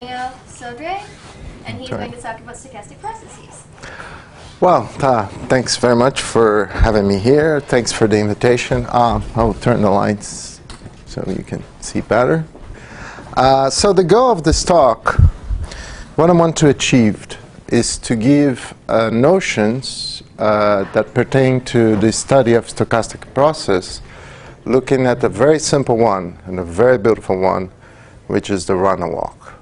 Sodre, and he's going to talk about stochastic processes. Well, thanks very much for having me here. Thanks for the invitation. I'll turn the lights so you can see better. So the goal of this talk, what I want to achieve is to give notions that pertain to the study of stochastic process, looking at a very simple one and a very beautiful one, which is the run and walk.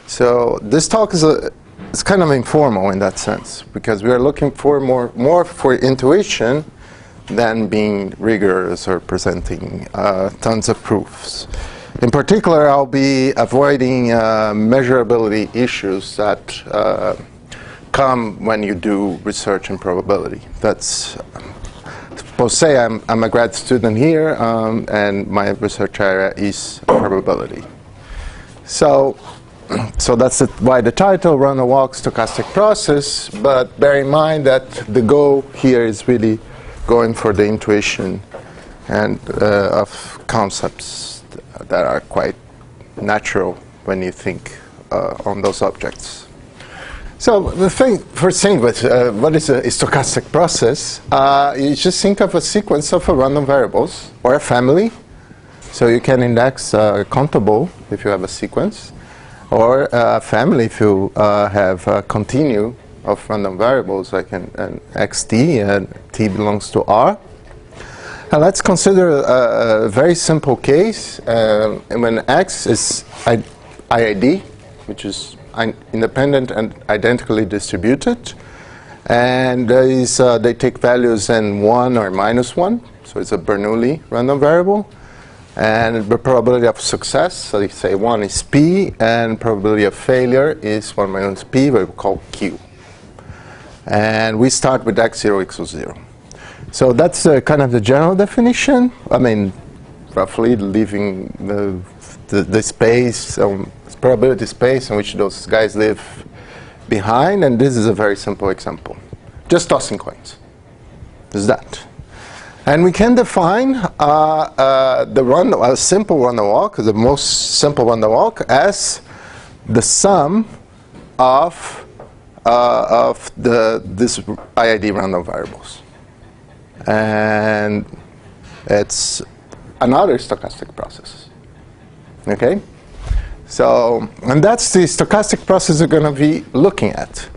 So this talk is it's kind of informal in that sense, because we are looking for more for intuition than being rigorous or presenting tons of proofs. In particular, I'll be avoiding measurability issues that come when you do research in probability. That's, suppose say I'm a grad student here, and my research area is probability. So that's why the title, Run a Walk, Stochastic Process, but bear in mind that the goal here is really going for the intuition and of concepts that are quite natural when you think on those objects. So the first thing with what is a stochastic process, you just think of a sequence of random variables or a family. So you can index countable if you have a sequence, or a family if you have a continue of random variables like an xt and t belongs to R. And let's consider a very simple case when x is IID, which is independent and identically distributed, and they take values in 1 or -1, so it's a Bernoulli random variable. And the probability of success, so you say 1 is P, and probability of failure is 1 minus P, what we call Q. And we start with x0 equals 0. So that's kind of the general definition. I mean, roughly leaving the space, probability space in which those guys live behind. And this is a very simple example. Just tossing coins. Is that. And we can define a simple run and walk, the most simple run and walk, as the sum of this IID random variables. And it's another stochastic process. Okay? So, and that's the stochastic process we're going to be looking at.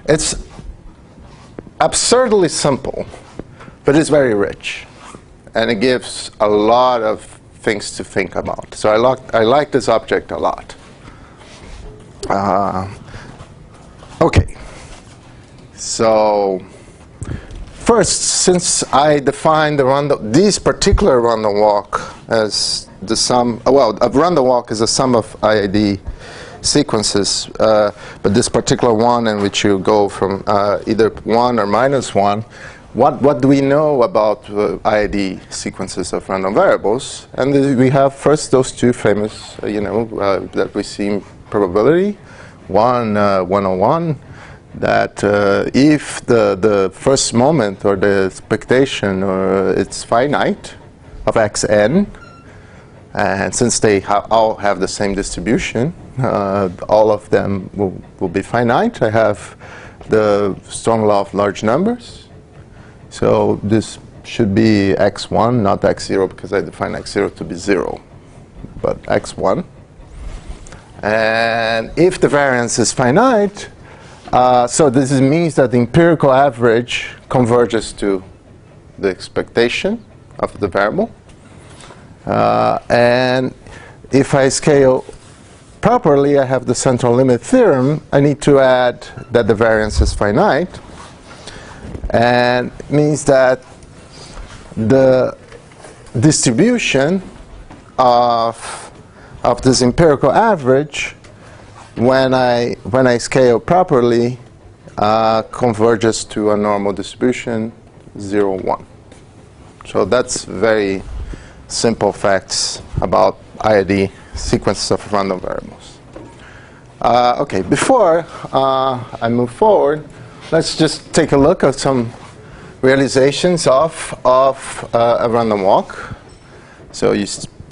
It's absurdly simple, but it's very rich, and it gives a lot of things to think about. So I like this object a lot. Okay. So first, since I defined these particular random walk as the sum, well, a random walk is a sum of IID sequences, but this particular one in which you go from either 1 or -1. What do we know about IID sequences of random variables? And we have first those two famous, that we see in probability. 101, that if the first moment or the expectation it's finite of xn, and since they all have the same distribution, all of them will be finite. I have the strong law of large numbers. So this should be x1, not x0, because I define x0 to be 0, but x1. And if the variance is finite, so this means that the empirical average converges to the expectation of the variable. And if I scale properly, I have the central limit theorem. I need to add that the variance is finite. And it means that the distribution of this empirical average, when I scale properly, converges to a normal distribution, 0, 1. So that's very simple facts about IID sequences of random variables. Okay, before I move forward, let's just take a look at some realizations of a random walk. So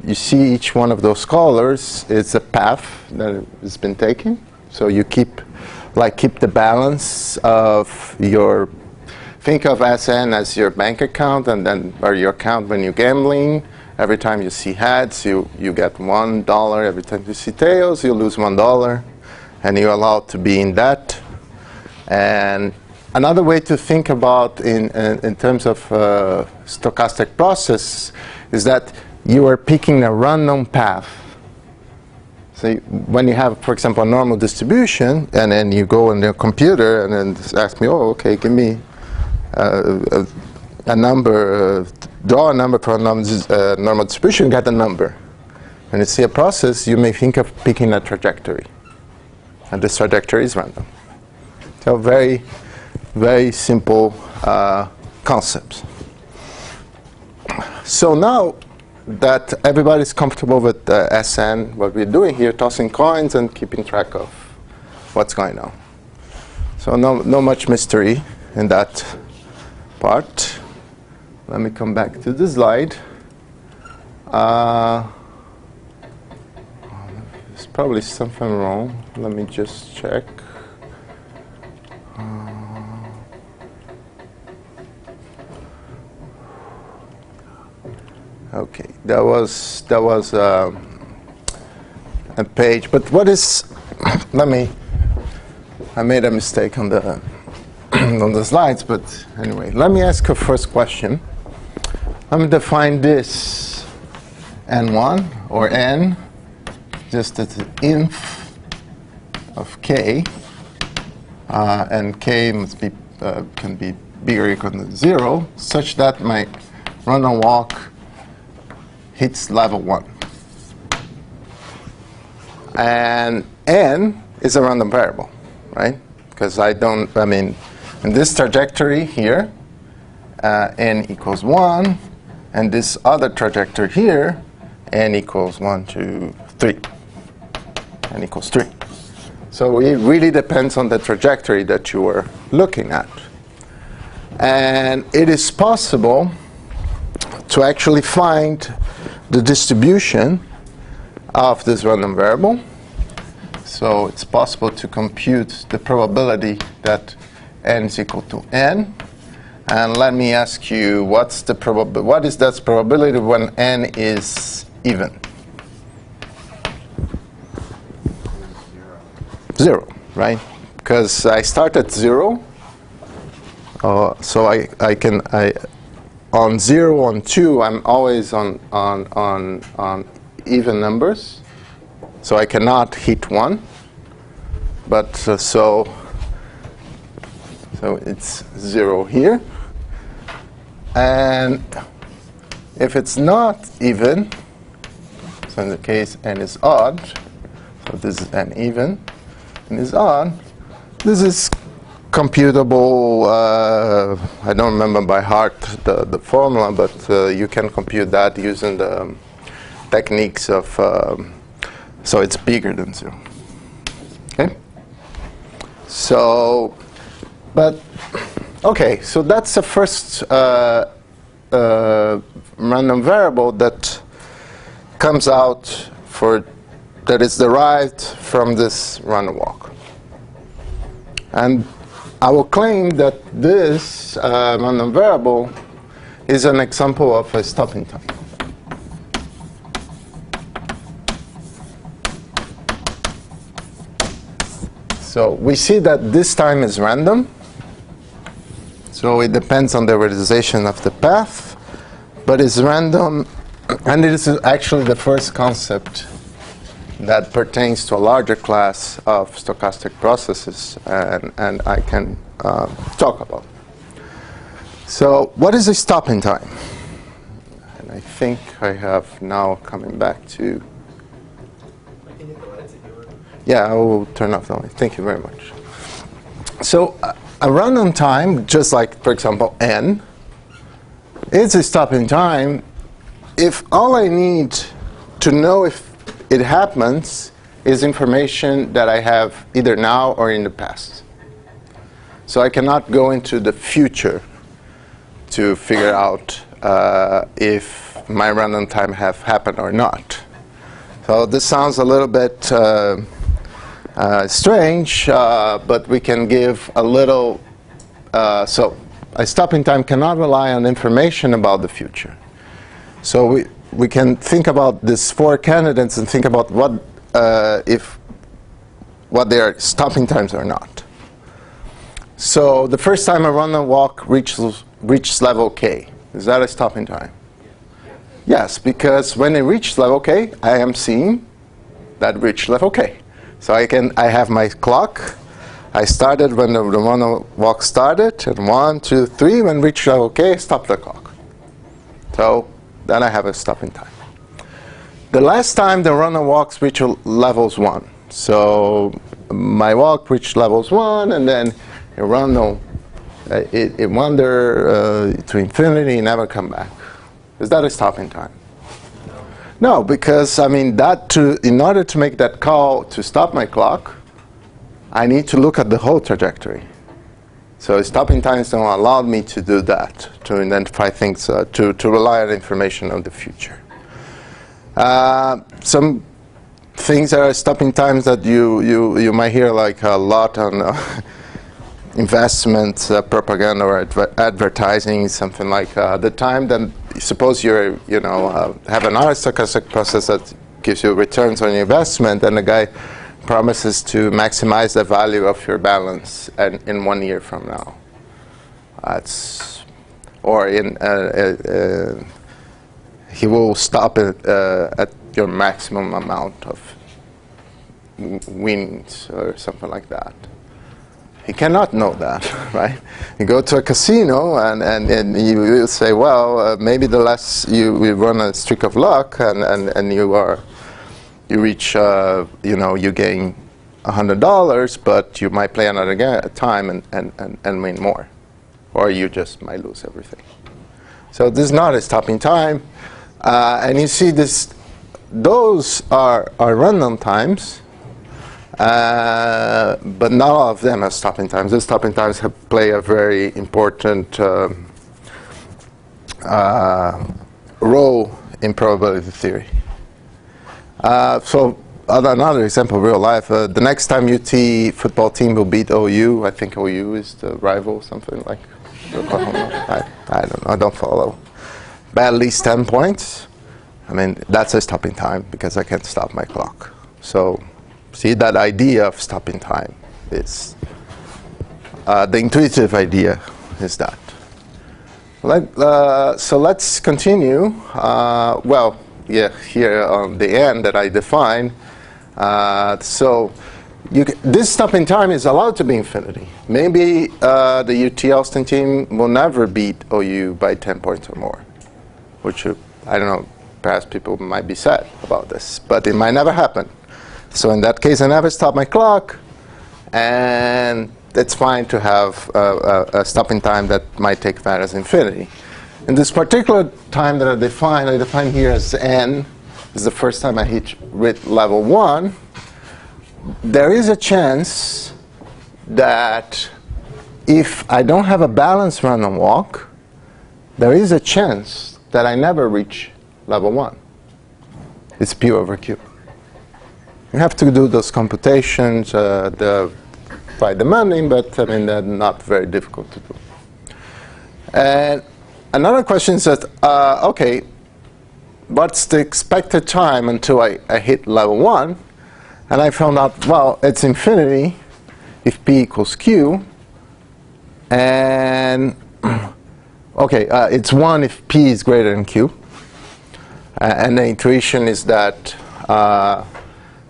you see each one of those colors, it's a path that has been taken. So you keep the balance of your, think of SN as your bank account, and then, or your account when you're gambling. Every time you see heads, you get $1. Every time you see tails, you lose $1. And you're allowed to be in debt. And another way to think about in terms of stochastic process is that you are picking a random path. So when you have, for example, a normal distribution, and then you go on your computer and then ask me, oh, okay, give me a number, draw a number for a normal distribution, get a number. When you see a process, you may think of picking a trajectory. And this trajectory is random. So very, very simple concepts. So now that everybody's comfortable with SN, what we're doing here, tossing coins and keeping track of what's going on. So no much mystery in that part. Let me come back to the slide. There's probably something wrong. Let me just check. Okay, that was a page. But what is? I made a mistake on the on the slides. But anyway, let me ask a first question. Let me define this n1 or n just as an inf of k, and k must be can be bigger or equal to 0, such that my random walk hits level 1. And n is a random variable, right? Because in this trajectory here, n equals 1, and this other trajectory here, n equals 1, 2, 3. N equals 3. So it really depends on the trajectory that you are looking at. And it is possible to actually find the distribution of this random variable. So it's possible to compute the probability that n is equal to n. And let me ask you, what is that probability when n is even? 0, right? Because I start at 0, so I can on 0, on 2, I'm always on even numbers, so I cannot hit 1. But so it's 0 here, and if it's not even, so in the case n is odd, so this is n even. And is odd. This is computable. I don't remember by heart the formula, but you can compute that using the techniques of. So it's bigger than 0. Okay. So, but okay. So that's the first random variable that comes out that is derived from this random walk. And I will claim that this random variable is an example of a stopping time. So we see that this time is random. So it depends on the realization of the path, but it's random, and it is actually the first concept that pertains to a larger class of stochastic processes, and I can talk about. So what is a stopping time? And I think I have now coming back to. Yeah, I will turn off the light. Thank you very much. So a random time, just like, for example, n, is a stopping time if all I need to know if it happens is information that I have either now or in the past. So I cannot go into the future to figure out if my run-on time have happened or not. So this sounds a little bit strange, but we can give a little. So a stopping time cannot rely on information about the future. So we can think about these 4 candidates and think about what their stopping times are not. So the first time a run and walk reaches level K, is that a stopping time? Yes, because when it reaches level K, I am seeing that reach level K. So I have my clock. I started when the run and walk started, and 1, 2, 3, when reach level K, stop the clock. So then I have a stopping time. The last time the run and walks reach levels 1. So my walk reached levels 1, and then it run, it wander to infinity and never come back. Is that a stopping time? No, because I mean in order to make that call to stop my clock, I need to look at the whole trajectory. So stopping times don't allow me to do that, to identify things, to rely on information on the future. Some things that are stopping times that you might hear like a lot on investment, propaganda, or advertising, something like the time that suppose you have another stochastic process that gives you returns on your investment, and the guy promises to maximize the value of your balance in 1 year from now. He will stop it at your maximum amount of winnings or something like that. He cannot know that, right? You go to a casino and you will say, well, maybe the less you run a streak of luck and you reach, you gain $100, but you might play another time and win more, or you just might lose everything. So this is not a stopping time, and you see those are random times. But not all of them have stopping times. The stopping times play a very important role in probability theory. So another example, real life. The next time UT football team will beat OU, I think OU is the rival, something like Oklahoma. I don't know. I don't follow. By at least 10 points. I mean, that's a stopping time because I can't stop my clock. So. See, that idea of stopping time is the intuitive idea is that. So let's continue. Here on the end that I define. This stopping time is allowed to be infinity. Maybe the UT Austin team will never beat OU by 10 points or more, which I don't know. Perhaps people might be sad about this, but it might never happen. So in that case, I never stop my clock, and it's fine to have a stopping time that might take that as infinity. In this particular time that I define here as n, is the first time I hit level 1. There is a chance that if I don't have a balanced run and walk, there is a chance that I never reach level 1. It's P over Q. You have to do those computations. They're quite demanding, but I mean they're not very difficult to do. And another question is that, okay, what's the expected time until I hit level 1? And I found out, well, it's infinity if P equals Q. And okay, it's 1 if P is greater than Q. And the intuition is that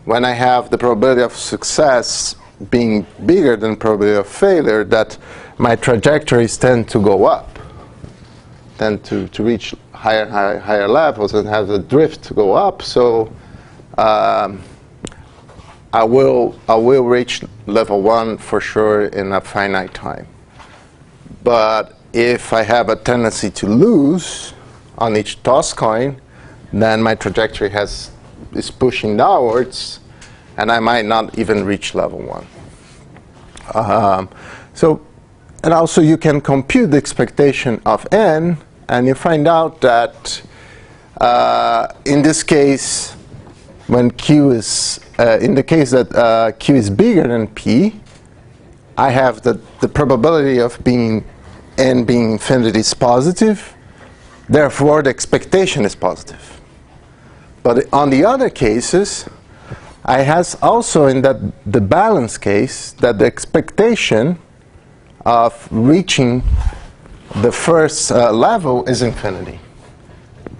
when I have the probability of success being bigger than probability of failure, that my trajectories tend to go up, tend to reach higher levels and have the drift to go up. So I will reach level 1 for sure in a finite time. But if I have a tendency to lose on each toss coin, then my trajectory is pushing downwards, and I might not even reach level 1. And also you can compute the expectation of n and you find out that in this case, when Q is, in the case that Q is bigger than P, I have the probability of n being infinity is positive, therefore the expectation is positive. But on the other cases, I has also in that the balance case that the expectation of reaching the first level is infinity.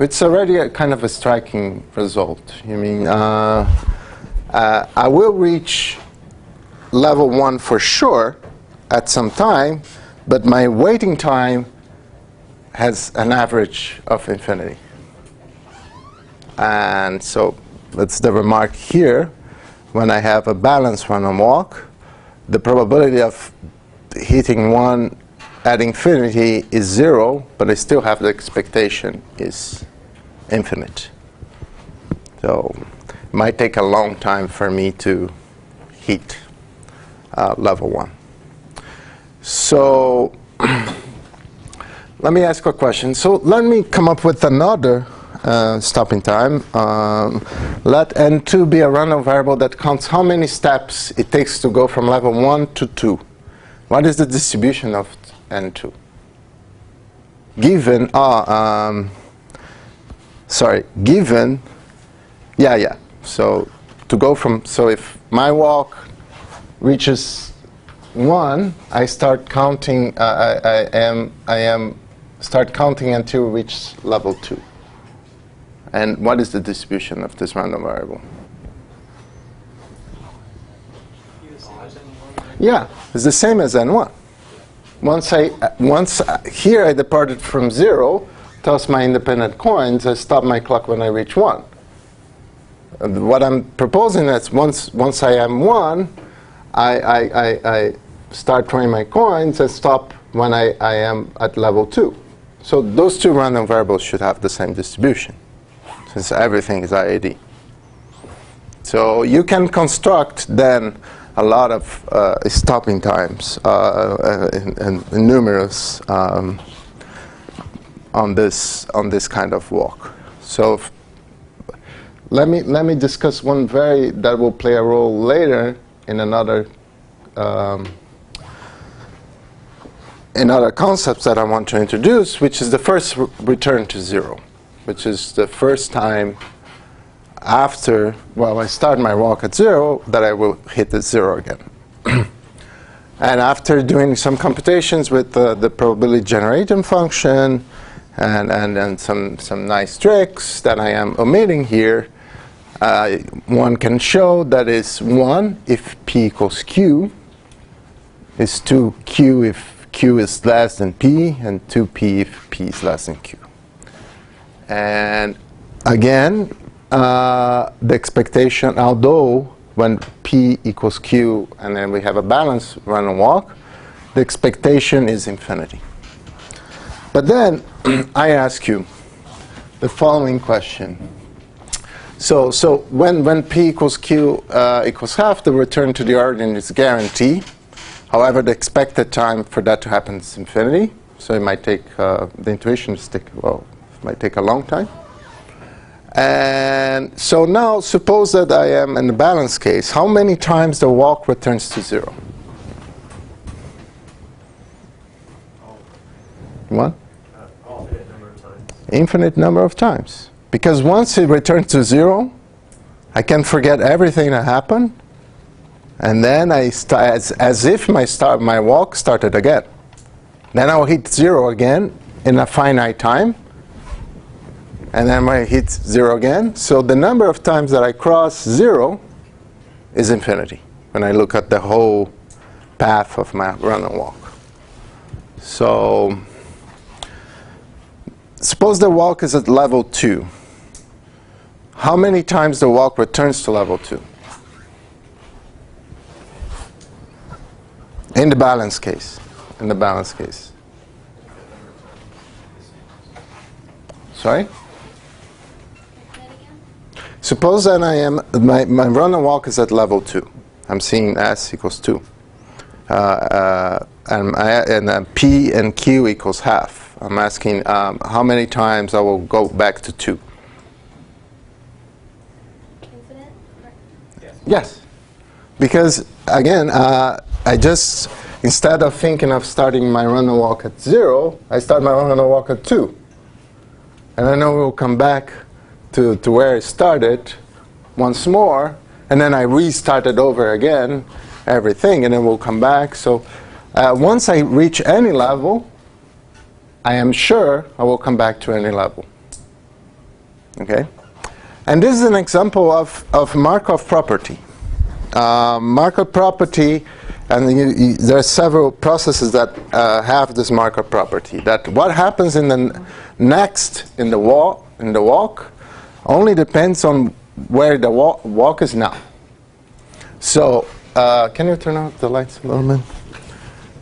It's already a kind of a striking result. You mean I will reach level 1 for sure at some time, but my waiting time has an average of infinity. And so that's the remark here. When I have a balanced random walk, the probability of hitting 1 at infinity is 0, but I still have the expectation is infinite. So it might take a long time for me to hit level 1. So let me ask a question. So let me come up with another stopping time. Let n2 be a random variable that counts how many steps it takes to go from level 1 to 2. What is the distribution of n2? Given, given, so to go from, so if my walk reaches 1, I start counting, start counting until reach level 2. And what is the distribution of this random variable? Yeah, it's the same as n1. Here I departed from 0, toss my independent coins, I stop my clock when I reach 1. And what I'm proposing is once I am 1, I start throwing my coins and stop when I am at level 2. So those two random variables should have the same distribution, since everything is IAD. So you can construct then a lot of stopping times and numerous on this kind of walk. So let me discuss one that will play a role later in another concepts that I want to introduce, which is the first return to 0, which is the first time after, well, I start my walk at 0, that I will hit the 0 again. And after doing some computations with the probability generating function and some nice tricks that I am omitting here, one can show that is 1 if p equals q, is 2q if q is less than p, and 2p if p is less than q. And again, the expectation, although when p equals q and then we have a balanced random walk, the expectation is infinity. But then I ask you the following question. So when p equals q equals half, the return to the origin is guaranteed. However, the expected time for that to happen is infinity. So it might take, the intuition might take a long time. And so now, suppose that I am in the balance case. How many times the walk returns to 0? What? Infinite number of times. Infinite number of times. Because once it returns to 0, I can forget everything that happened. And then I start as if my walk started again. Then I'll hit 0 again in a finite time. And then I hit 0 again. So the number of times that I cross 0 is infinity when I look at the whole path of my random walk. So suppose the walk is at level 2. How many times the walk returns to level 2? In the balance case. In the balance case. Sorry? Suppose that I am, my random walk is at level 2. I'm seeing s equals 2. And p and q equals half. I'm asking how many times I will go back to 2. Infinite? Yes. Because, again, I just, instead of thinking of starting my run and walk at 0, I start my run and walk at 2. And I know we'll come back to where I started once more, and then I restart it over again, everything, and then we'll come back. So once I reach any level, I am sure I will come back to any level. Okay? And this is an example of Markov property. Markov property, and there are several processes that have this Markov property. That what happens in the in the walk only depends on where the walk is now. So can you turn off the lights a little bit?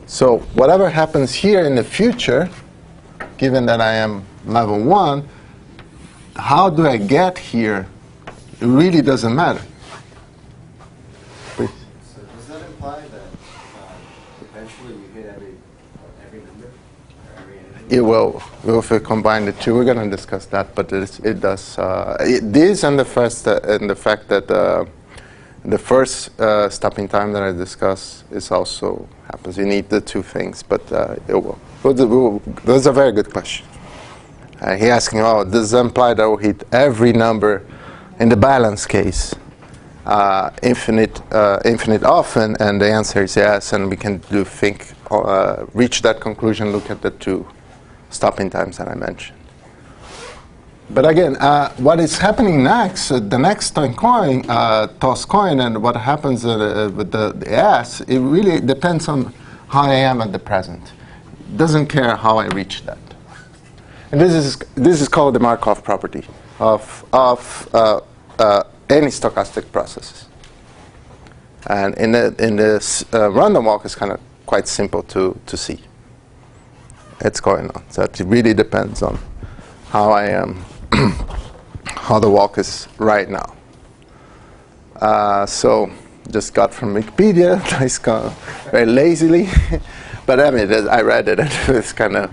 So whatever happens here in the future, given that I am level 1, how do I get here? It really doesn't matter. Please. So does that imply that eventually you hit every number? Or every element? It will. If we combine the two, we're going to discuss that. But it does. This and the fact that the first stopping time that I discussed is also happens. You need the two things, but it will. That's a very good question. He asking, oh, does it imply that I will hit every number in the balance case infinite often? And the answer is yes, and we can reach that conclusion, look at the two stopping times that I mentioned. But again, what is happening next, the next toss coin, and what happens with the S, it really depends on how I am at the present. It doesn't care how I reach that. And this is called the Markov property of any stochastic processes. And in this random walk, it's kind of quite simple to see. It's going on. So it really depends on how I am, how the walk is right now. So just got from Wikipedia. It's kind of very lazily, but I mean, I read it. It's kind of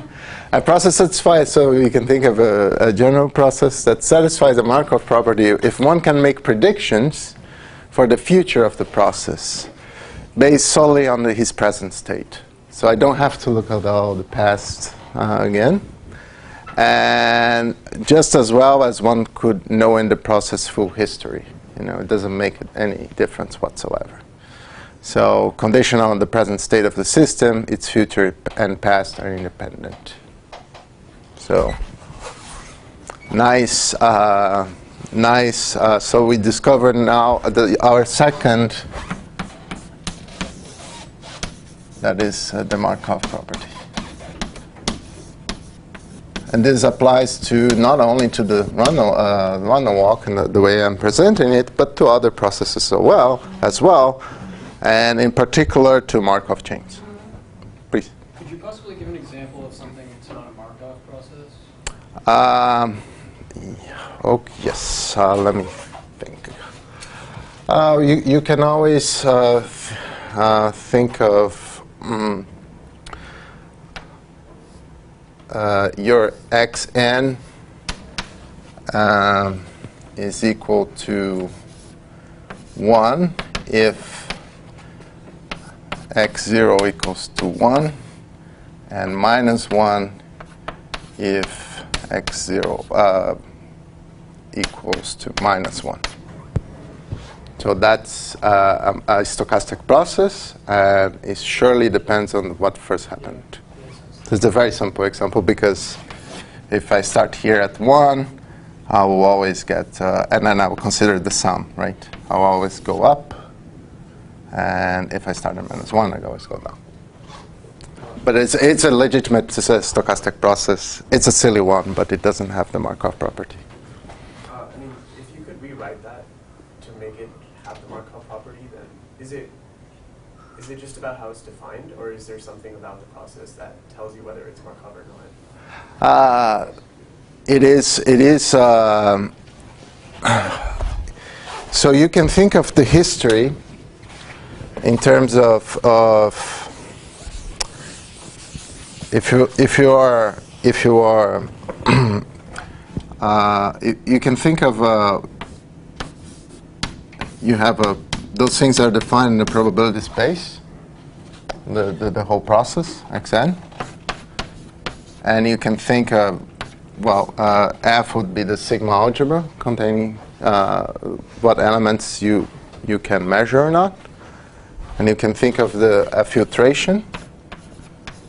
a process satisfies. So you can think of a general process that satisfies the Markov property if one can make predictions for the future of the process based solely on his present state. So I don't have to look at all the past again. And just as well as one could know in the process full history. It doesn't make any difference whatsoever. So conditional on the present state of the system, its future and past are independent. So nice. So we discovered now our second, that is the Markov property. And this applies to not only to the run and walk and the way I'm presenting it, but to other processes as well, and in particular to Markov chains. Please. Could you possibly give an example of something that's not a Markov process? Yes. Let me think. You can always think of your xn is equal to 1 if x0 equals to 1, and minus 1 if x0 equals to minus 1. So that's a stochastic process, and it surely depends on what first happened. It's a very simple example, because if I start here at 1, I will always get, and then I will consider the sum, right? I'll always go up, and if I start at minus 1, I always go down. But it's a legitimate stochastic process. It's a silly one, but it doesn't have the Markov property. I mean, if you could rewrite that to make it have the Markov property, then is it just about how it's defined, or is there something about the process that tells you whether it's Markov or not? It is. So you can think of the history in terms of if you are if you are, you can think of, you have those things are defined in the probability space, the whole process, Xn. And you can think of, well, F would be the sigma algebra containing what elements you can measure or not. And you can think of the filtration,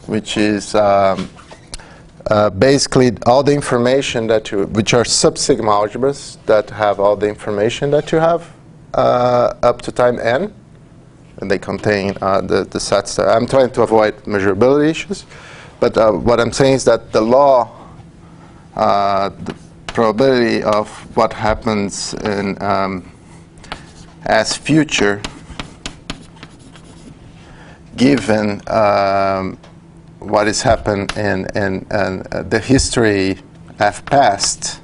which is basically all the information which are sub-sigma algebras that have all the information that you have up to time n. And they contain the sets. I'm trying to avoid measurability issues. But what I'm saying is that the law, the probability of what happens in as future, given what has happened in the history f past,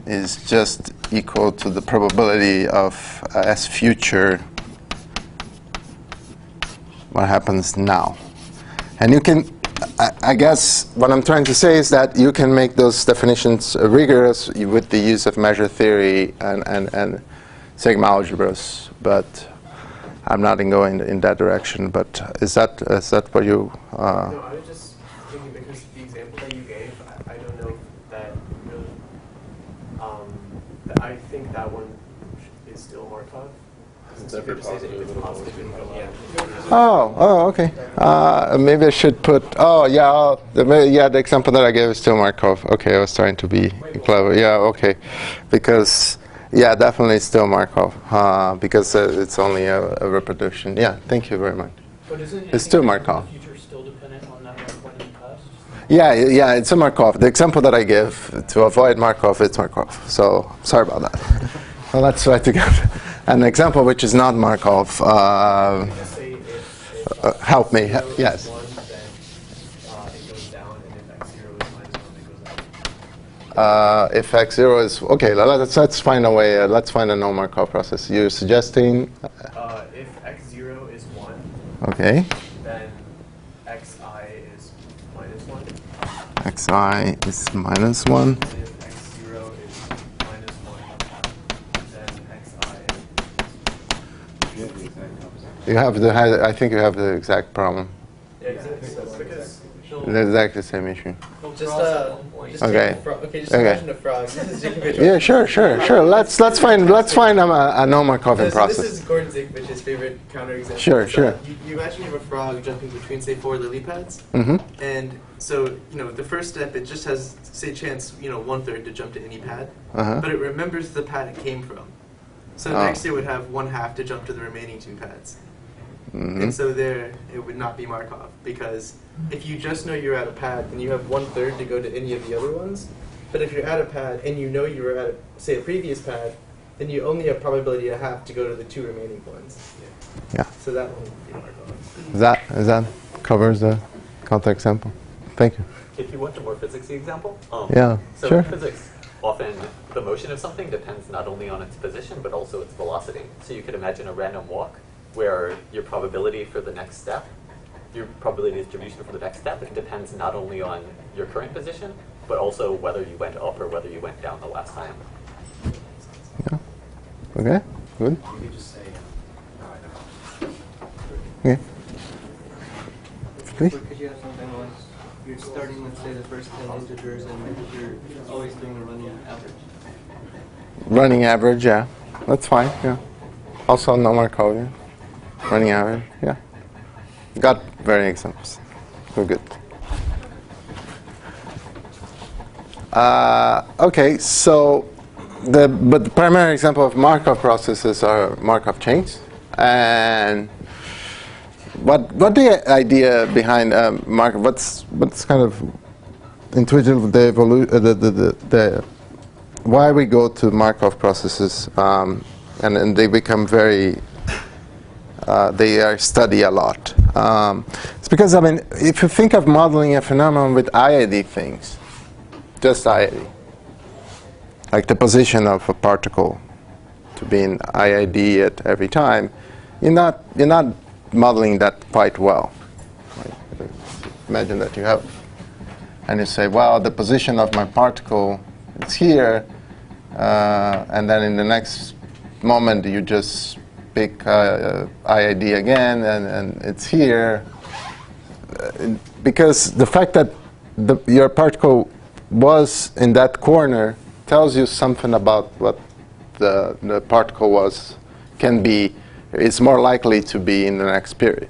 is just equal to the probability of as future what happens now. And you can, I guess what I'm trying to say is that you can make those definitions rigorous with the use of measure theory and sigma algebras, but I'm not going in that direction. But is that what you? No, I was just thinking because the example that you gave, I don't know if that really. I think that one is still Markov. It's ever positive. Yeah. Oh, okay. Maybe I should put. Oh, yeah. The example that I gave is still Markov. Okay, I was trying to be clever. Yeah, okay. Because yeah, definitely still Markov. Because it's only a reproduction. Yeah. Thank you very much. But isn't It's still Markov. the future still dependent on that one point in the past? Yeah, it's a Markov. The example that I give to avoid Markov, it's Markov. So sorry about that. Well, let's try to get an example which is not Markov. Just say if Help me. zero is Yes. 1, then it goes down, and if x0 is -1, it goes up. If x0 is okay, let's find a way. Let's find a no Markov process. You're suggesting. If x0 is 1, Okay. then xi is -1. Xi is -1. And if x0 is -1, then xi is. You have I think you have the exact problem. Yeah, exactly. Because The exact same issue. Just Okay. just Okay. imagine a frog. This is Zikovich. Yeah, sure. Let's find a no Markovian This process. is Gordon Zikovich's favorite counterexample. Sure. You imagine you have a frog jumping between, say, 4 lily pads. Mm-hmm. And so, the first step, it just has, say, chance, 1/3 to jump to any pad. Uh-huh. But it remembers the pad it came from. So Oh. next it would have 1/2 to jump to the remaining 2 pads. Mm-hmm. And so there, it would not be Markov. Because if you just know you're at a pad, then you have 1/3 to go to any of the other ones. But if you're at a pad and you know you were at, say, a previous pad, then you only have probability 1/2 to go to the 2 remaining ones. Yeah. So that one would be Markov. Is that covers the contact example? Thank you. If you want a more physicsy example, Yeah, so sure. in physics, often the motion of something depends not only on its position but also its velocity. So you could imagine a random walk where your probability for the next step, your probability distribution for the next step, it depends not only on your current position but also whether you went up or whether you went down the last time. Yeah. Okay. Good. You could just say, Okay. Please. Could you have something like you're starting with, say, the first 10 integers and you're always doing a running average? Running average, yeah. That's fine, yeah. Also no Markovian. Running average, yeah. Got varying examples. We're good. Okay, so the primary example of Markov processes are Markov chains. And what the idea behind Markov? What's kind of intuitive the why we go to Markov processes and they become very they are studied a lot. It's because if you think of modeling a phenomenon with IID things, just IID, like the position of a particle to be in IID at every time, you're not modeling that quite well. Right? Imagine that you have and you say, well, the position of my particle is here, and then in the next moment you just pick IID again, and it's here, because the fact that your particle was in that corner tells you something about what the particle is more likely to be in the next period.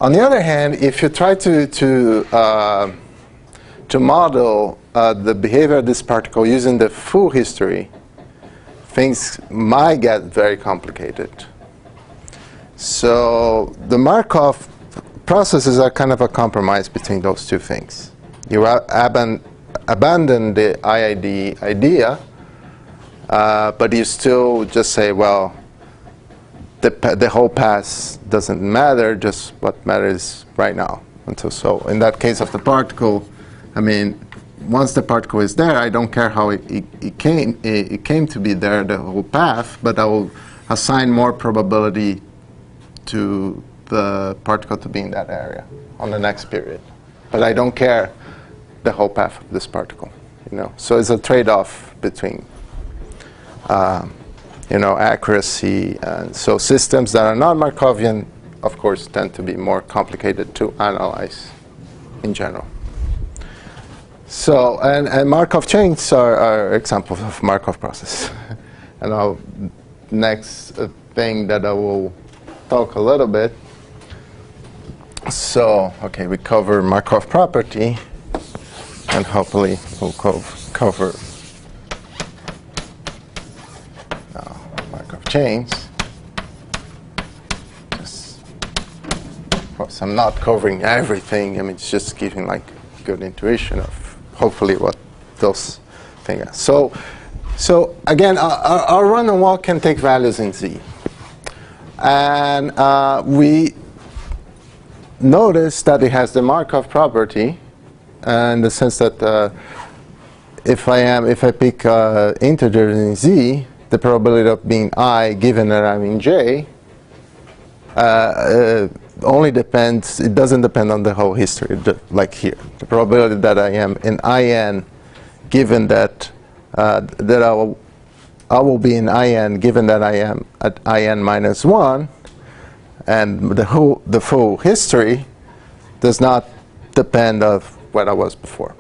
On the other hand, if you try to model the behavior of this particle using the full history, things might get very complicated. So the Markov processes are kind of a compromise between those two things. You abandon the IID idea, but you still just say, well, the whole path doesn't matter, just what matters right now. So in that case of the particle, I mean, once the particle is there, I don't care how it came to be there, the whole path, but I will assign more probability to the particle to be in that area on the next period. But I don't care the whole path of this particle, So it's a trade-off between, accuracy. And so systems that are not Markovian, of course, tend to be more complicated to analyze in general. So, and Markov chains are examples of Markov process. And next thing that I will talk a little bit. So, okay, we cover Markov property, and hopefully we'll cover Markov chains. Of course, I'm not covering everything. I mean, it's just giving like good intuition of hopefully what those things are. So again, our run and walk can take values in Z. And we notice that it has the Markov property, in the sense that if I pick integers in Z, the probability of being I given that I'm in J only depends, it doesn't depend on the whole history, like here. The probability that I am in IN given that I will be in IN given that I am at IN minus 1, and the full history does not depend of what I was before.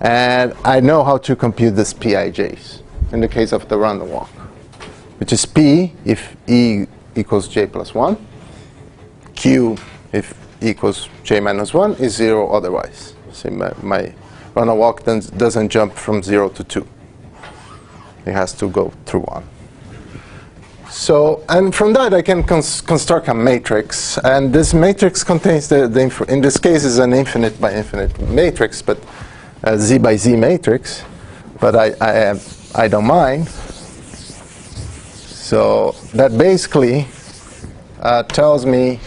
And I know how to compute this Pij's in the case of the run and walk, which is P if E equals J plus 1, Q if E equals J minus 1 is 0 otherwise. See, my run and walk doesn't jump from 0 to 2. It has to go through 1. So, and from that I can construct a matrix, and this matrix contains in this case is an infinite by infinite matrix, but a Z by Z matrix, but I don't mind. So that basically tells me,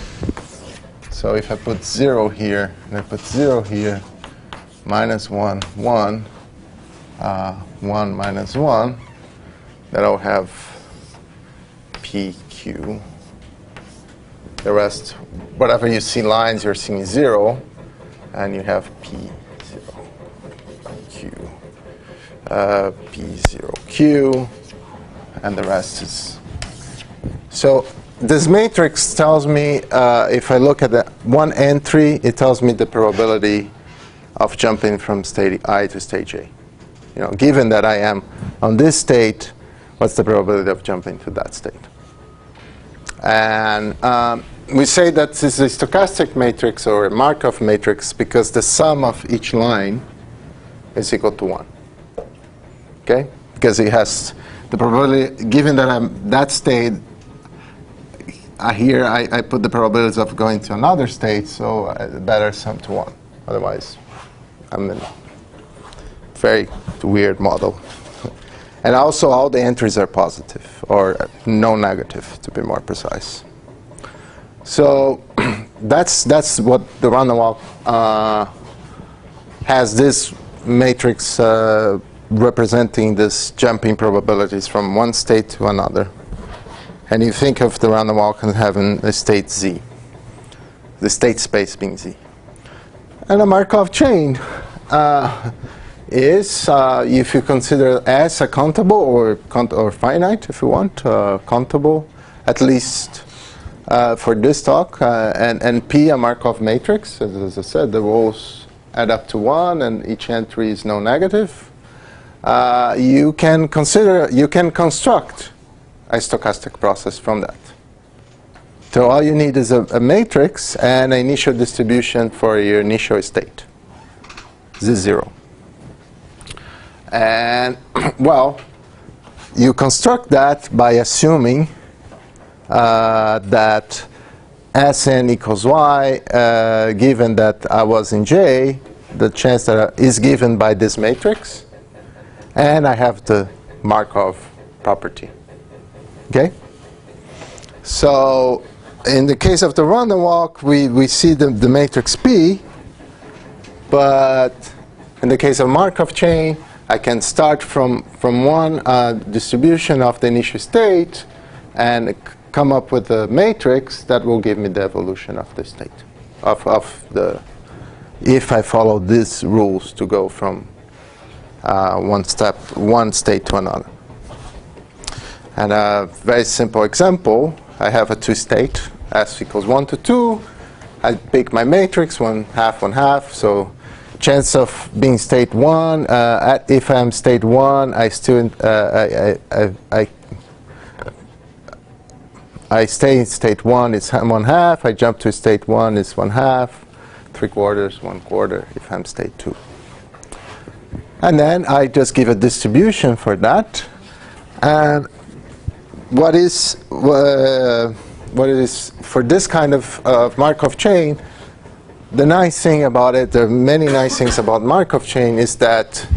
so if I put 0 here, and I put 0 here, minus 1, 1, 1 minus 1, that I'll have PQ. The rest, whatever you see lines, you're seeing 0, and you have P0, Q, P0Q, and the rest is. So this matrix tells me, if I look at the one entry, it tells me the probability of jumping from state I to state J. Given that I am on this state, what's the probability of jumping to that state? And we say that this is a stochastic matrix or a Markov matrix because the sum of each line is equal to 1. Okay? Because it has the probability, given that I'm that state, here I put the probabilities of going to another state, so better sum to 1. Otherwise, I'm in a very weird model. And also, all the entries are positive, or no negative, to be more precise. So that's what the run and walk has this matrix representing this jumping probabilities from one state to another. And you think of the run and walk as having a state Z, the state space being Z. And a Markov chain is, if you consider S a countable or finite, if you want, countable, at least for this talk, and P a Markov matrix. As I said, the rows add up to 1, and each entry is no negative. You can construct a stochastic process from that. So all you need is a matrix and an initial distribution for your initial state, Z0. And, well, you construct that by assuming that Sn equals y, given that I was in J, the chance that is given by this matrix, and I have the Markov property. Okay? So in the case of the random walk, we see the matrix P, but in the case of Markov chain, I can start from one distribution of the initial state and come up with a matrix that will give me the evolution of the state, if I follow these rules to go from one state to another. And a very simple example, I have a two-state, S equals 1 to 2. I pick my matrix, 1 half, 1 half. So chance of being state 1, if I'm state 1, I still I stay in state 1, it's 1 half. I jump to state 1, it's 1 half. 3/4, 1/4 if I'm state 2. And then I just give a distribution for that. And what it is for this kind of Markov chain, the nice thing about it, there are many nice things about Markov chain, is that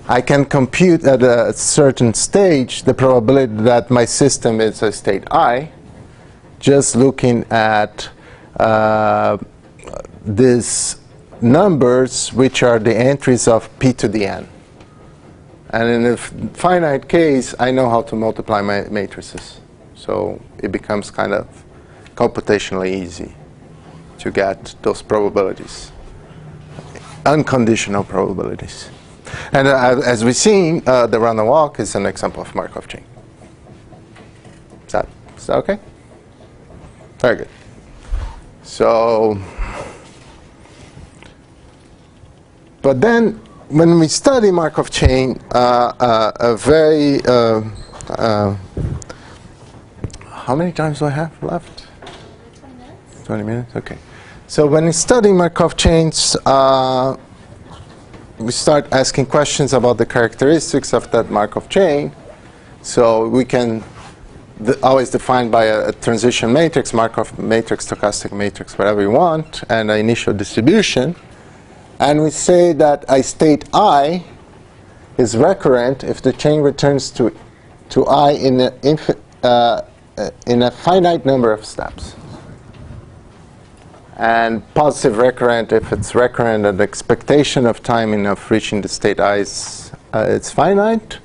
I can compute at a certain stage the probability that my system is a state I, just looking at these numbers, which are the entries of P to the n. And in a finite case, I know how to multiply my matrices. So it becomes kind of computationally easy to get those probabilities, unconditional probabilities. And as we've seen, the random walk is an example of Markov chain. Is that okay? Very good. So, but then when we study Markov chain, how many times do I have left? 20 minutes. 20 minutes? Okay. So when we study Markov chains, we start asking questions about the characteristics of that Markov chain. So we can always define by a transition matrix, Markov matrix, stochastic matrix, whatever you want, and an initial distribution. And we say that a state I is recurrent if the chain returns to I in a finite number of steps. And positive recurrent if it's recurrent and the expectation of timing of reaching the state I is it's finite.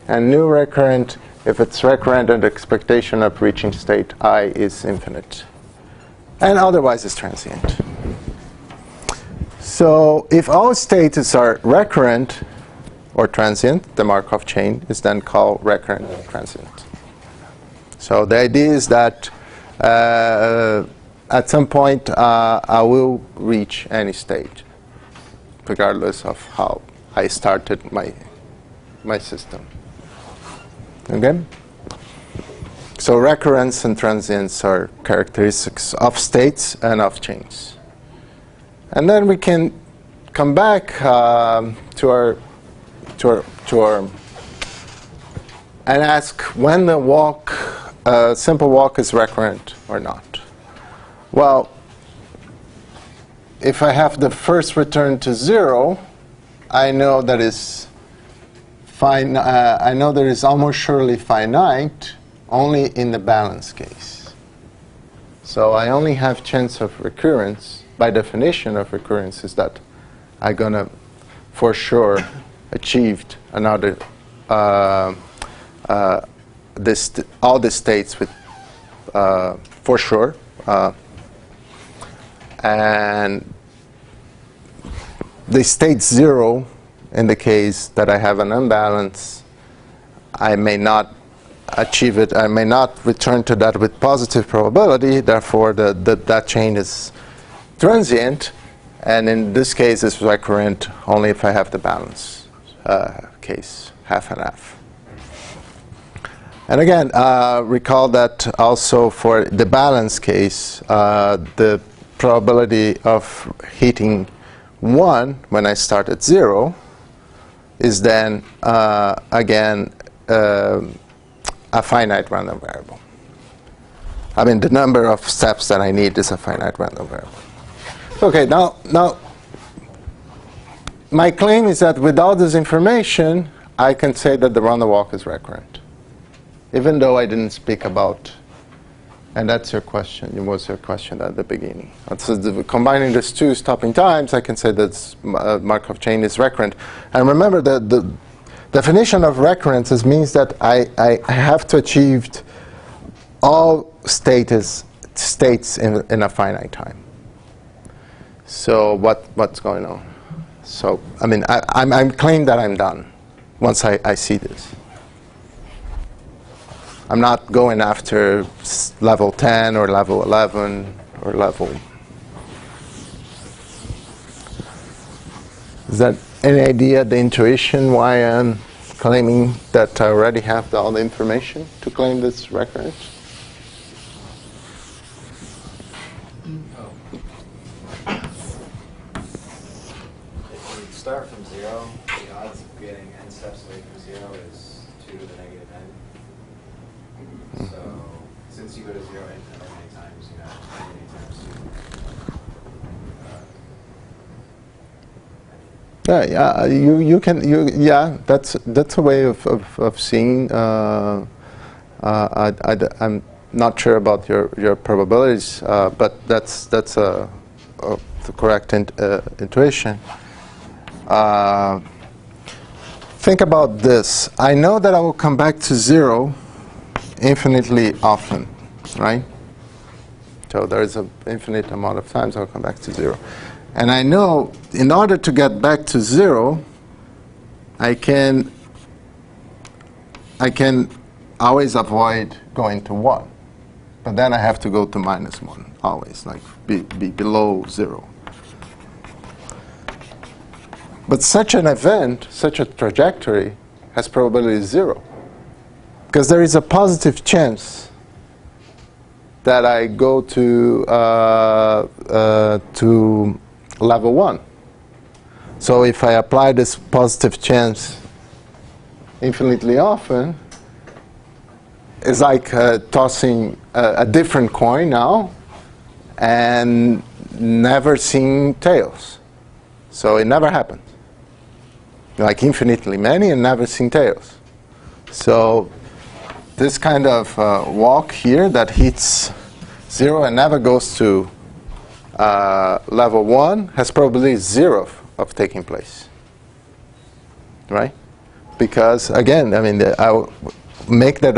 And new recurrent if it's recurrent and the expectation of reaching state I is infinite. And otherwise it's transient. So if all states are recurrent or transient, the Markov chain is then called recurrent transient. So the idea is that at some point I will reach any state, regardless of how I started my system. Okay? So recurrence and transience are characteristics of states and of chains. And then we can come back to our and ask when the walk, simple walk, is recurrent or not. Well, if I have the first return to 0, I know that is I know that is almost surely finite only in the balance case. So I only have chance of recurrence. By definition of recurrence is that I'm gonna for sure achieved another all the states with for sure, and the state 0, in the case that I have an unbalance, I may not achieve it. I may not return to that with positive probability. Therefore, that chain is transient. And in this case, it's recurrent only if I have the balance case, half and half. And again, recall that also for the balance case, the probability of hitting 1 when I start at 0 is then, again, a finite random variable. I mean, the number of steps that I need is a finite random variable. Okay, now my claim is that without this information, I can say that the random walk is recurrent, even though I didn't speak about, and that's your question. It was your question at the beginning. So combining these two stopping times, I can say that Markov chain is recurrent. And remember that the definition of recurrence means that I have to achieve all states in a finite time. So what's going on? So I mean, I'm claiming that I'm done once I see this. I'm not going after level 10 or level 11 or level. Is that any idea, the intuition, why I'm claiming that I already have all the information to claim this recurrence? If you start from 0, the odds of getting n steps away from 0 is 2 to the negative n. So since you go to 0 infinitely many times, you have many times to. Yeah, that's a way of seeing. I'm not sure about your probabilities, but that's the correct intuition. Think about this. I know that I will come back to 0 infinitely often, right? So there is an infinite amount of times I'll come back to 0. And I know in order to get back to 0, I can always avoid going to 1. But then I have to go to -1, always, like be below 0. But such an event, such a trajectory, has probability 0. Because there is a positive chance that I go to level 1. So if I apply this positive chance infinitely often, it's like tossing a different coin now and never seeing tails. So it never happens. Like infinitely many and never seeing tails. So this kind of walk here that hits 0 and never goes to level 1 has probability 0 of taking place, right? Because again, I mean, I'll make that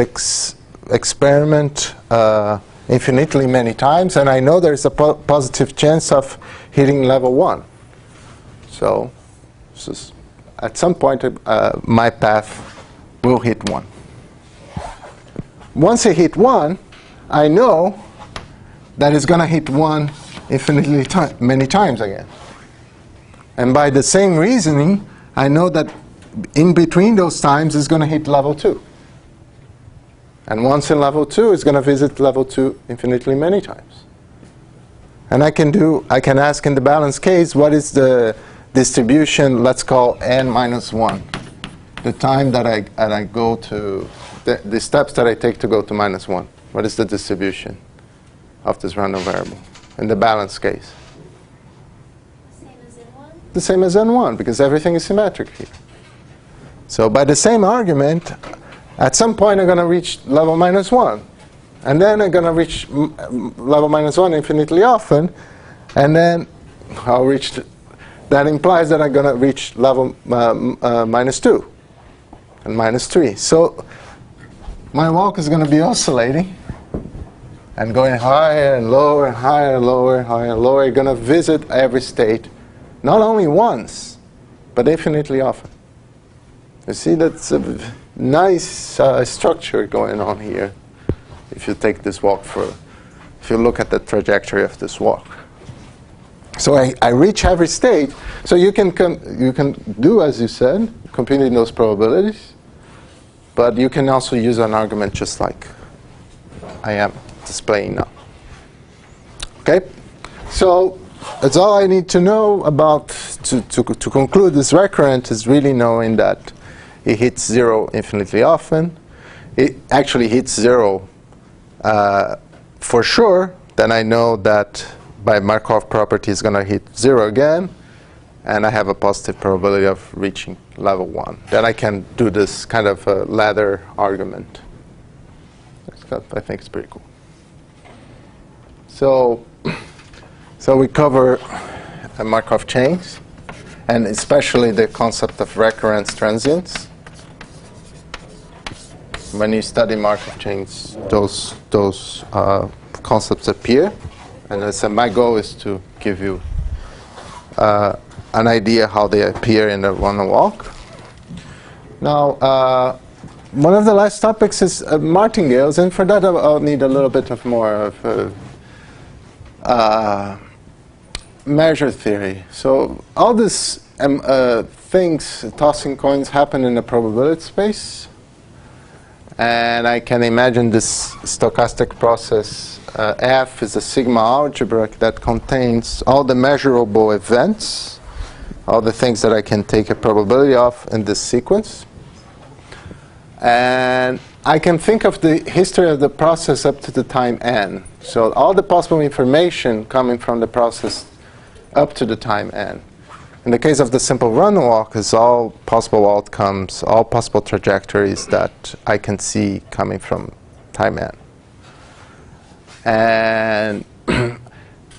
experiment infinitely many times, and I know there's a positive chance of hitting level 1. So at some point, my path will hit 1. Once I hit 1, I know that it's going to hit 1 infinitely many times again. And by the same reasoning, I know that in between those times it's going to hit level 2. And once in level 2, it's going to visit level 2 infinitely many times. And I can ask in the balance case, what is the distribution, let's call n minus 1. The time that I go to, the steps that I take to go to -1. What is the distribution of this random variable in the balance case? Same as n1? The same as n1, because everything is symmetric here. So by the same argument, at some point I'm going to reach level -1. And then I'm going to reach level -1 infinitely often. And then I'll reach, that implies that I'm going to reach level -2 and -3. So my walk is going to be oscillating and going higher and lower and higher and lower and higher and lower. You're going to visit every state not only once, but infinitely often. You see, that's a nice structure going on here. If you take this walk if you look at the trajectory of this walk. So I reach every state. So you can do, as you said, computing those probabilities. But you can also use an argument just like I am displaying now. Okay? So that's all I need to know about to conclude this recurrent is really knowing that it hits 0 infinitely often. It actually hits 0 for sure. Then I know that by Markov property it's going to hit 0 again. And I have a positive probability of reaching level 1. Then I can do this kind of a ladder argument. I think it's pretty cool. So we cover Markov chains, and especially the concept of recurrence transients. When you study Markov chains, those concepts appear. And I said my goal is to give you an idea how they appear in the one walk. Now, one of the last topics is martingales, and for that I'll need a little bit of more of measure theory. So all these things, tossing coins, happen in a probability space, and I can imagine this stochastic process F is a sigma algebra that contains all the measurable events, all the things that I can take a probability of in this sequence. And I can think of the history of the process up to the time n. So all the possible information coming from the process up to the time n. In the case of the simple run walk, is all possible outcomes, all possible trajectories that I can see coming from time n. And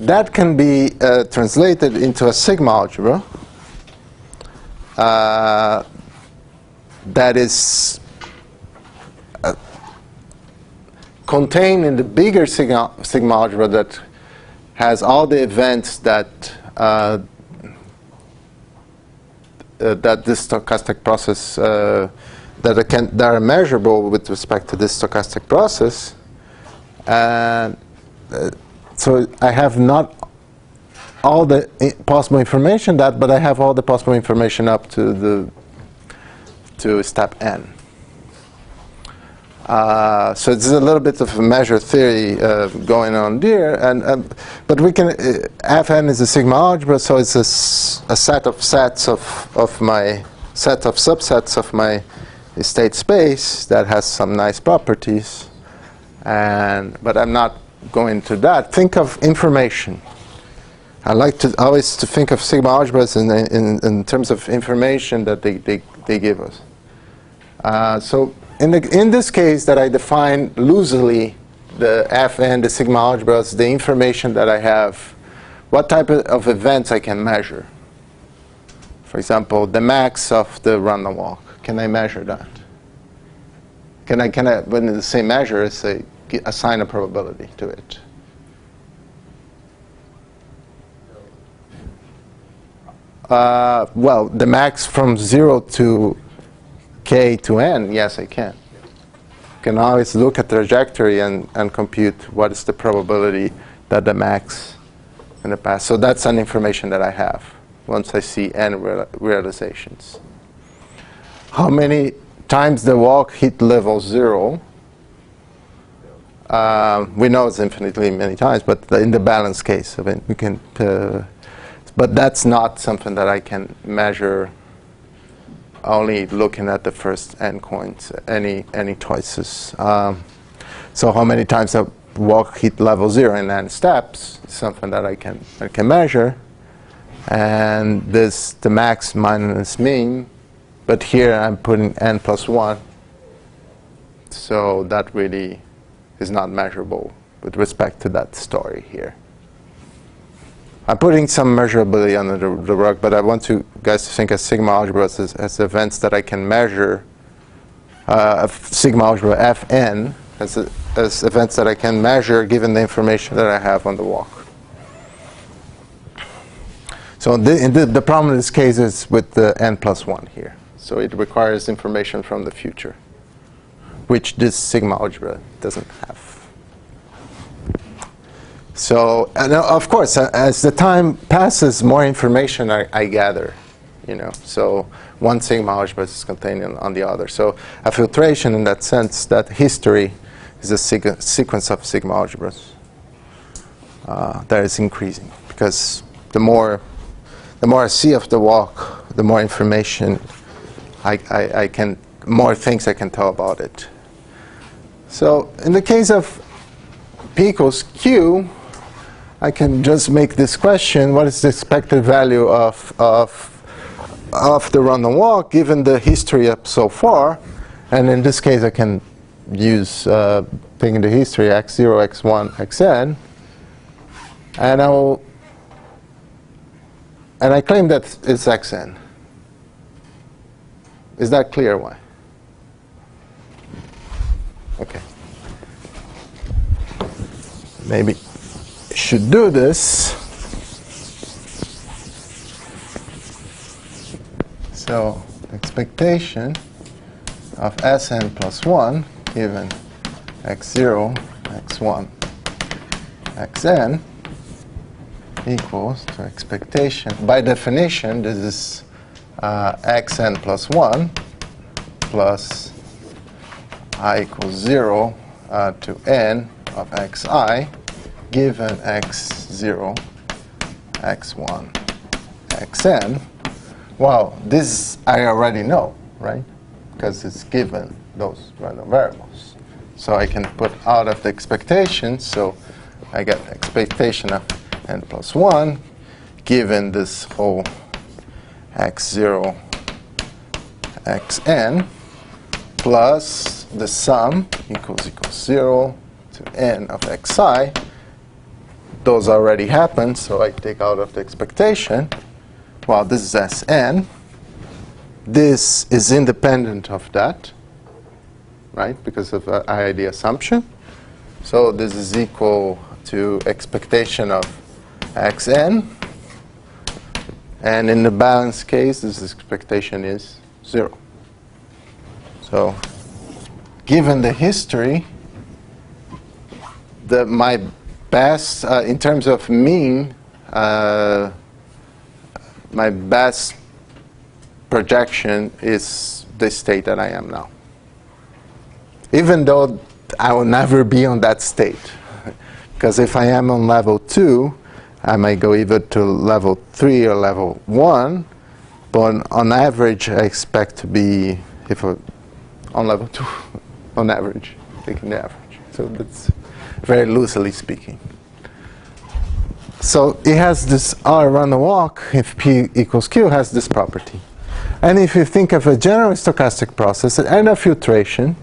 that can be translated into a sigma algebra that is contained in the bigger sigma algebra that has all the events that that this stochastic process that are measurable with respect to this stochastic process. And so I have not all the possible information but I have all the possible information up to step n. So it's a little bit of a measure theory going on there, but we can Fn is a sigma algebra, so it's a set of sets of my set of subsets of my state space that has some nice properties, but I'm not going to that. Think of information. I like to always to think of sigma algebras in terms of information that they give us. So in this case that I define loosely the Fn, the sigma algebras, the information that I have, what type of events I can measure. For example, the max of the run and walk. Can I measure that? Can I when the same measure, say, assign a probability to it? Well, the max from 0 to k to n, yes, I can. You can always look at the trajectory and compute what is the probability that the max in the past. So that's an information that I have once I see n realizations. How many times the walk hit level 0? We know it's infinitely many times, but in the balance case of it, we can. But that's not something that I can measure only looking at the first n coins, any choices. So how many times a walk hit level 0 in n steps is something that I can measure. And this the max minus mean, but here I'm putting n plus 1. So that really is not measurable with respect to that story here. I'm putting some measurability under the rug, but I want you guys to think of sigma algebras as events that I can measure, sigma algebra Fn as events that I can measure given the information that I have on the walk. So the problem in this case is with the n+1 here. So it requires information from the future, which this sigma algebra doesn't have. So, and of course, as the time passes, more information I gather. So one sigma algebra is contained on the other. So a filtration in that sense, that history is a sequence of sigma algebras that is increasing, because the more I see of the walk, the more information more things I can tell about it. So in the case of P equals Q, I can just make this question: what is the expected value of the random walk given the history up so far? And in this case, I can use taking the history x0, x1, xn, and I claim that it's xn. Is that clear why? Okay. Maybe I should do this. So expectation of Sn plus 1 given x0, x1, xn equals to expectation. By definition, this is xn plus 1 plus I equals 0 to n of xi given x0, x1, xn. Well, this I already know, right? Because it's given those random variables. So I can put out of the expectation, so I get the expectation of n plus 1 given this whole x0, xn plus the sum equals 0 to n of xi. Those already happened, so I take out of the expectation. Well, this is Sn. This is independent of that, right, because of IID assumption. So this is equal to expectation of xn. And in the balanced case, this expectation is 0. So given the history, my best, in terms of mean, my best projection is the state that I am now. Even though I will never be on that state. Because if I am on level 2, I might go either to level 3 or level 1. But on average, I expect to be on level 2, on average, taking the average. So that's very loosely speaking. So it has this R run the walk, if P equals Q, has this property. And if you think of a general stochastic process and a filtration,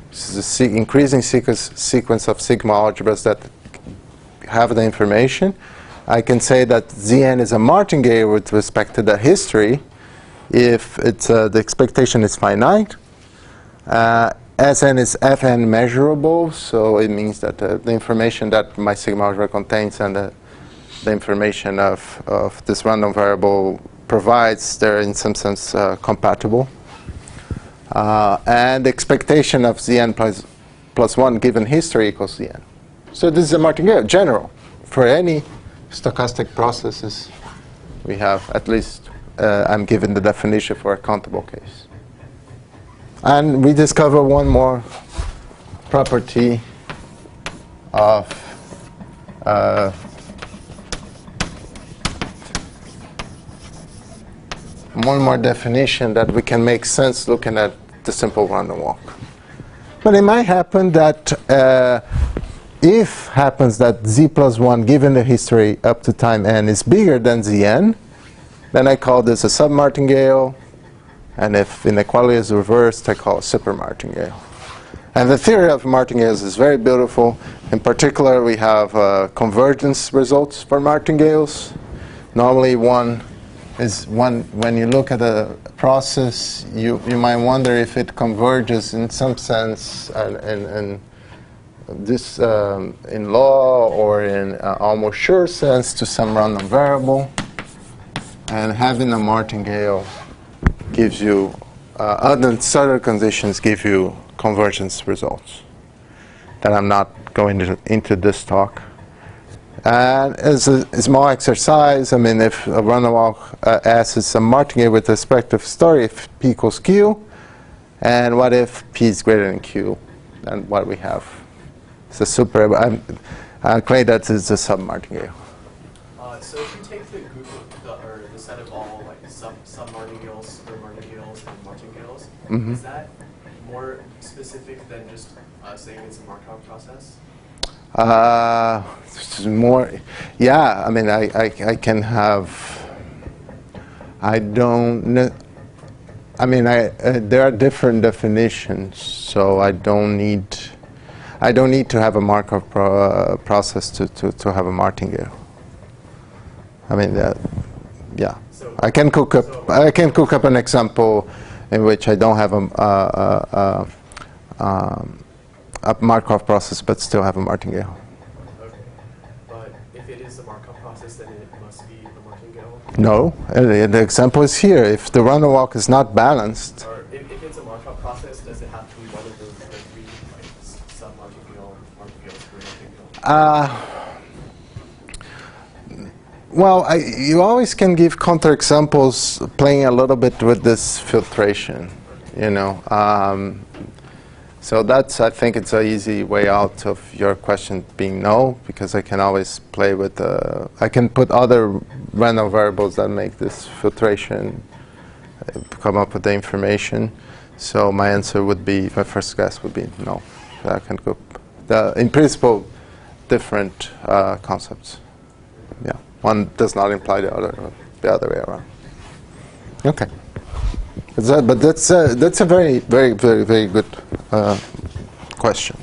this is an increasing sequence of sigma algebras that have the information, I can say that Zn is a martingale with respect to the history if the expectation is finite. Sn is Fn measurable, so it means that the information that my sigma algebra contains and the information of this random variable provides, they're in some sense compatible. And the expectation of Zn plus 1 given history equals Zn. So this is a martingale, general. For any stochastic processes, we have at least, I'm given the definition for a countable case. And we discover one more property of one more definition that we can make sense looking at the simple random walk. But it might happen that if happens that z plus 1 given the history up to time n is bigger than Zn, then I call this a submartingale. And if inequality is reversed, I call it super martingale. And the theory of martingales is very beautiful. In particular, we have convergence results for martingales. Normally, when you look at a process, you might wonder if it converges in some sense in law or in almost sure sense to some random variable. And having a martingale gives you, under certain conditions, give you convergence results that I'm not going into this talk. And as a small exercise, I mean, if a random walk S is a martingale with respect to story, if P equals Q, and what if P is greater than Q, then what we have is a super, I claim that is a sub-martingale. So if you take the group of or the set of all like sub-martingales, super-martingales, and martingales, is that more specific than just saying it's a Markov process? More, yeah. I mean, I can have. I don't know. I mean, there are different definitions, so I don't need to have a Markov process to have a martingale. I mean, yeah. So I can cook up an example in which I don't have a Markov process, but still have a martingale. Okay, but if it is a Markov process, then it must be a martingale. No, the example is here. If the random walk is not balanced. Or if it's a Markov process, does it have to be one of those three like sub-martingale, martingale, super-martingale? Well, you always can give counterexamples playing a little bit with this filtration, you know. So that's, I think it's an easy way out of your question being no, because I can always play with, I can put other random variables that make this filtration come up with the information. So my answer would be, my first guess would be no. I can go, in principle, different concepts. Yeah. One does not imply the other way around. Okay, but that's a very, very, very, very good question.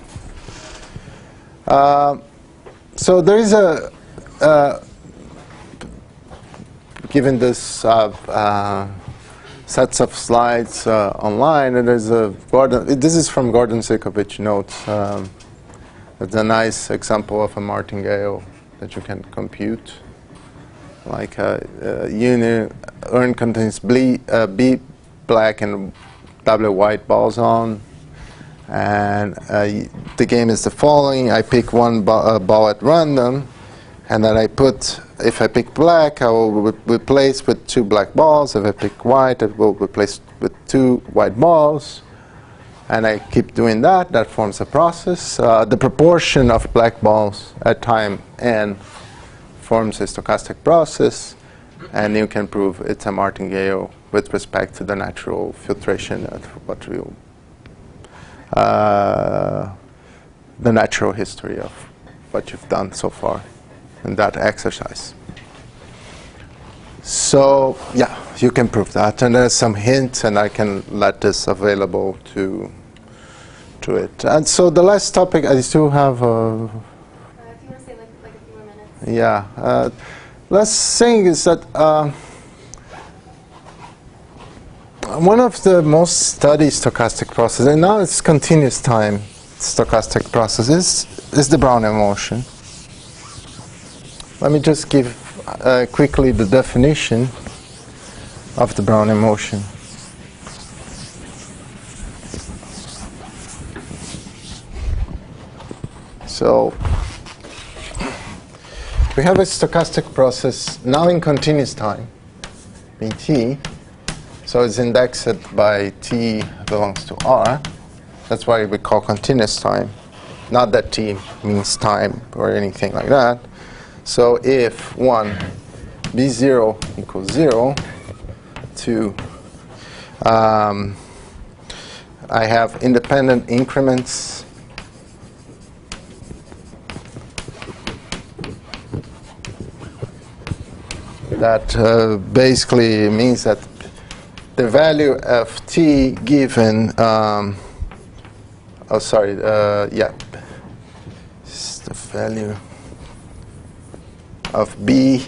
So there is given this sets of slides online, and there's a Gordon. This is from Gordon Zikovich notes. It's a nice example of a martingale that you can compute. Like union urn contains B black and W white balls on, and the game is the following: I pick one ball at random, and then if I pick black, I will replace with 2 black balls. If I pick white, I will replace with 2 white balls, and I keep doing that. That forms a process. The proportion of black balls at time n forms a stochastic process, and you can prove it's a martingale with respect to the natural filtration of what we, the natural history of what you've done so far in that exercise. So yeah, you can prove that, and there's some hints, and I can let this available to it. And so the last topic, I still have. If you want to say like a few more minutes. Yeah. Last thing is that one of the most studied stochastic processes, and now it's continuous time stochastic processes, is the Brownian motion. Let me just give quickly the definition of the Brownian motion. So we have a stochastic process now in continuous time, Bt. So it's indexed by t belongs to R. That's why we call continuous time. Not that t means time or anything like that. So if 1, B0 equals 0, 2, I have independent increments that basically means that the value of t given, it's the value of b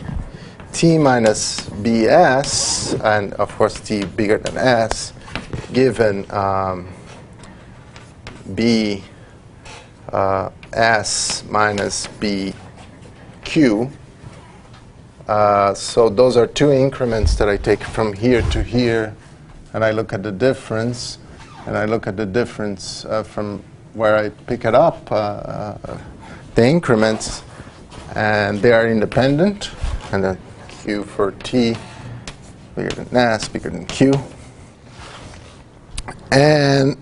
t minus bs, and of course t bigger than s, given b s minus bq, So those are two increments that I take from here to here, and I look at the difference, and I look at the difference from where I pick it up, the increments, and they are independent, and then Q for T bigger than S, bigger than Q. And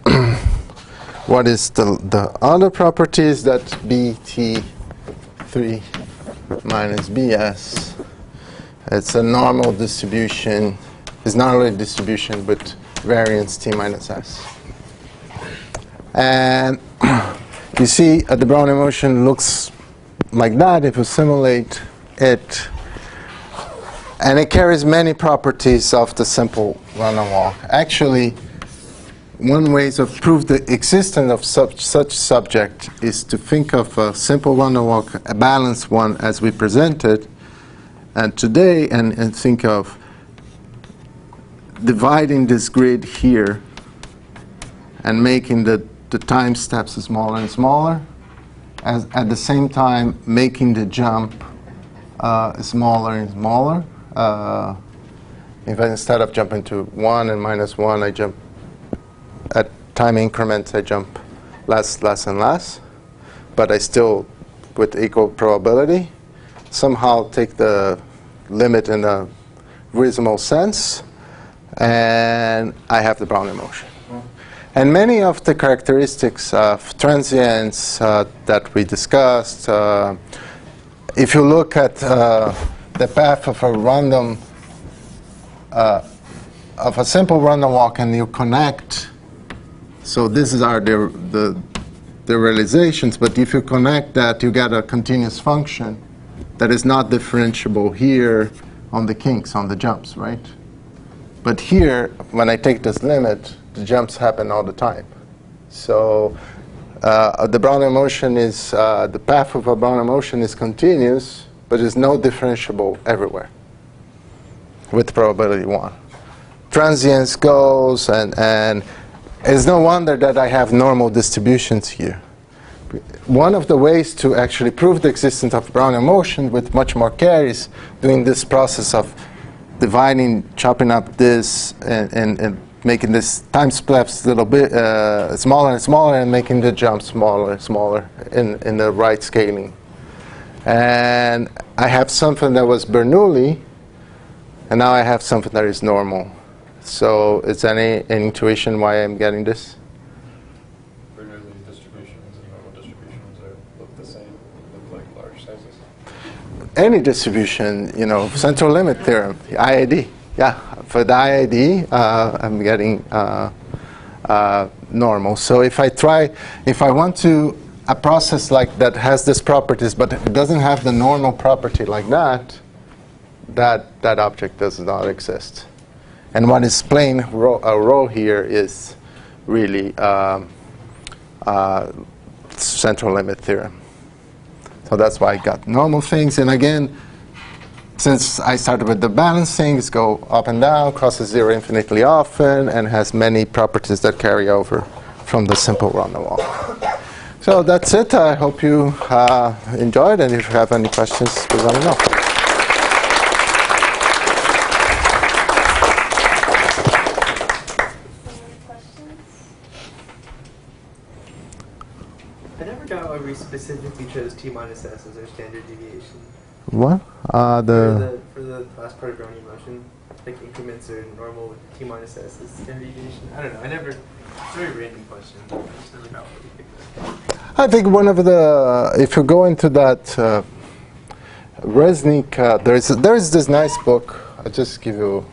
what is the other property is that BT3 minus BS, it's a normal distribution. It's not only a distribution, but variance T minus S. And you see the Brownian motion looks like that if you simulate it. And it carries many properties of the simple random walk. Actually, one way to prove the existence of such subject is to think of a simple random walk, a balanced one as we presented, and today, and think of dividing this grid here and making the time steps smaller and smaller, as at the same time making the jump smaller and smaller. If instead of jumping to 1 and minus 1, I jump at time increments, I jump less and less, but I still, with equal probability, somehow take the limit in a reasonable sense, and I have the Brownian motion. And many of the characteristics of transients that we discussed, if you look at the path of a random, of a simple random walk, and you connect, so this is the realizations, but if you connect that, you get a continuous function that is not differentiable here on the kinks, on the jumps, right? But here, when I take this limit, the jumps happen all the time. So the Brownian motion is, the path of a Brownian motion is continuous, but is no differentiable everywhere with probability 1. Transients goes, and it's no wonder that I have normal distributions here. One of the ways to actually prove the existence of Brownian motion with much more care is doing this process of dividing, chopping up this, and making this time steps a little bit smaller and smaller, and making the jump smaller and smaller in the right scaling. And I have something that was Bernoulli, and now I have something that is normal. So is any intuition why I'm getting this? Bernoulli distributions and normal distributions look the same, look like large sizes. Any distribution, central limit theorem, IID. Yeah, for the IID, I'm getting normal. So if I want to, a process like that has these properties, but it doesn't have the normal property like that, that object does not exist. And what is plain rho here is really central limit theorem. So that's why I got normal things. And again, since I started with the balanced things, go up and down, crosses 0 infinitely often, and has many properties that carry over from the simple random walk. So that's it. I hope you enjoyed, and if you have any questions, please let me know. I never got why we specifically chose T minus S as our standard deviation. What? For the last part of Brownian motion, like increments are normal with T minus S as standard deviation. I don't know. It's a very random question. I just never got what we picked that. I think one of the, if you go into that Resnick, there is this nice book. I'll just give you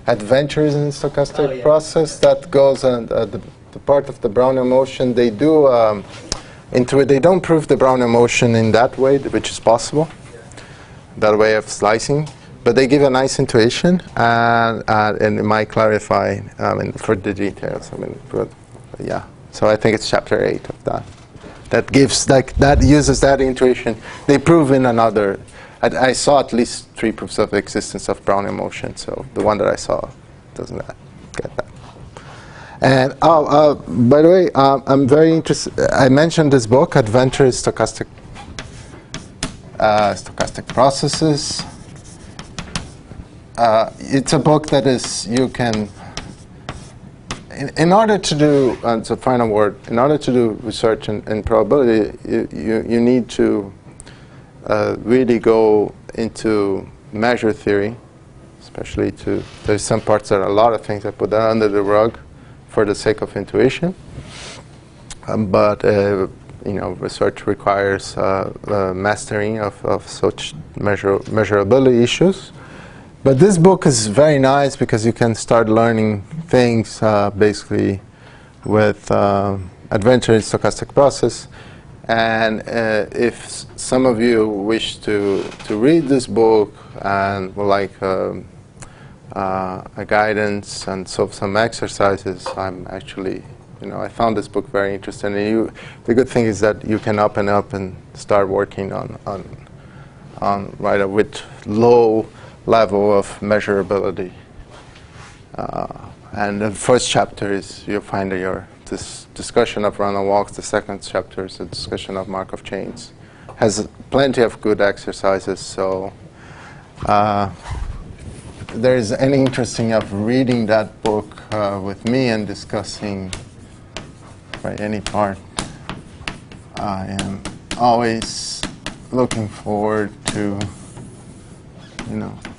Adventures in Stochastic Process that goes on the part of the Brownian motion. They do they don't prove the Brownian motion in that way, which is possible, that way of slicing. But they give a nice intuition, and it might clarify for the details. But yeah. So I think it's chapter 8 of that. That gives that uses that intuition. They prove in another. I saw at least 3 proofs of existence of Brownian motion. So the one that I saw doesn't get that. And by the way, I'm very interested. I mentioned this book, Adventures Stochastic Processes. it's a book that is, you can, in order to do, it's a final word, in order to do research in probability, you need to really go into measure theory, especially there's some parts that a lot of things I put that under the rug for the sake of intuition. But research requires mastering of such measurability issues. But this book is very nice because you can start learning things basically with adventure in stochastic process. And if some of you wish to read this book and would like a guidance and solve some exercises, I'm actually, I found this book very interesting. And the good thing is that you can open up and start working on right with low level of measurability. And the first chapter is you'll find this discussion of random walks. The second chapter is a discussion of Markov chains. Has plenty of good exercises. So there is any interesting of reading that book with me and discussing any part. I am always looking forward to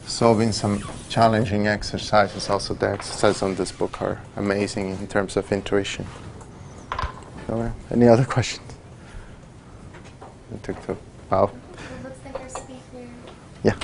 solving some challenging exercises. Also, the exercises on this book are amazing in terms of intuition. So, any other questions? Wow. It looks like our speaker. Yeah.